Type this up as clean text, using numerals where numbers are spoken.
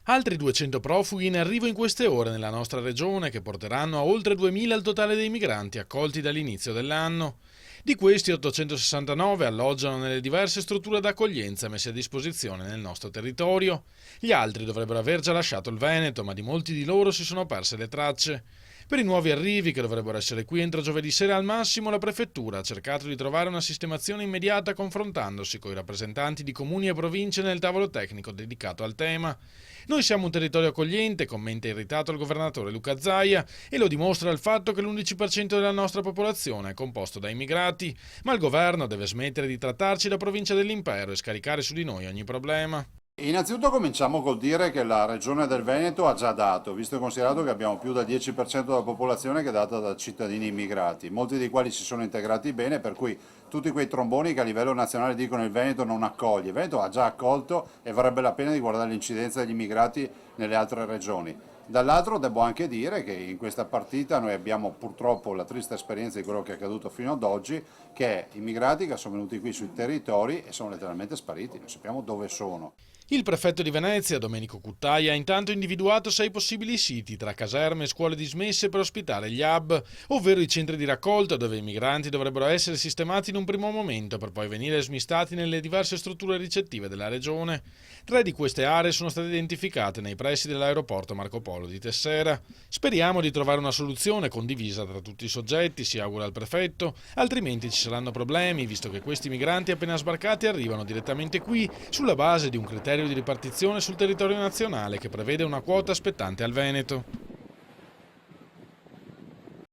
Altri 200 profughi in arrivo in queste ore nella nostra regione che porteranno a oltre 2000 il totale dei migranti accolti dall'inizio dell'anno. Di questi 869 alloggiano nelle diverse strutture d'accoglienza messe a disposizione nel nostro territorio. Gli altri dovrebbero aver già lasciato il Veneto, ma di molti di loro si sono perse le tracce. Per i nuovi arrivi, che dovrebbero essere qui entro giovedì sera al massimo, la prefettura ha cercato di trovare una sistemazione immediata confrontandosi con i rappresentanti di comuni e province nel tavolo tecnico dedicato al tema. Noi siamo un territorio accogliente, commenta irritato il governatore Luca Zaia, e lo dimostra il fatto che l'11% della nostra popolazione è composto da immigrati, ma il governo deve smettere di trattarci da provincia dell'impero e scaricare su di noi ogni problema. Innanzitutto cominciamo col dire che la regione del Veneto ha già dato, visto e considerato che abbiamo più del 10% della popolazione che è data da cittadini immigrati, molti dei quali si sono integrati bene, per cui tutti quei tromboni che a livello nazionale dicono il Veneto non accoglie, il Veneto ha già accolto e varrebbe la pena di guardare l'incidenza degli immigrati nelle altre regioni. Dall'altro devo anche dire che in questa partita noi abbiamo purtroppo la triste esperienza di quello che è accaduto fino ad oggi, che immigrati che sono venuti qui sui territori e sono letteralmente spariti, non sappiamo dove sono. Il prefetto di Venezia, Domenico Cuttaia, ha intanto individuato 6 possibili siti tra caserme e scuole dismesse per ospitare gli hub, ovvero i centri di raccolta dove i migranti dovrebbero essere sistemati in un primo momento per poi venire smistati nelle diverse strutture ricettive della regione. 3 di queste aree sono state identificate nei pressi dell'aeroporto Marco Polo di Tessera. Speriamo di trovare una soluzione condivisa tra tutti i soggetti, si augura il prefetto, altrimenti ci saranno problemi, visto che questi migranti appena sbarcati arrivano direttamente qui sulla base di un criterio di ripartizione sul territorio nazionale che prevede una quota spettante al Veneto.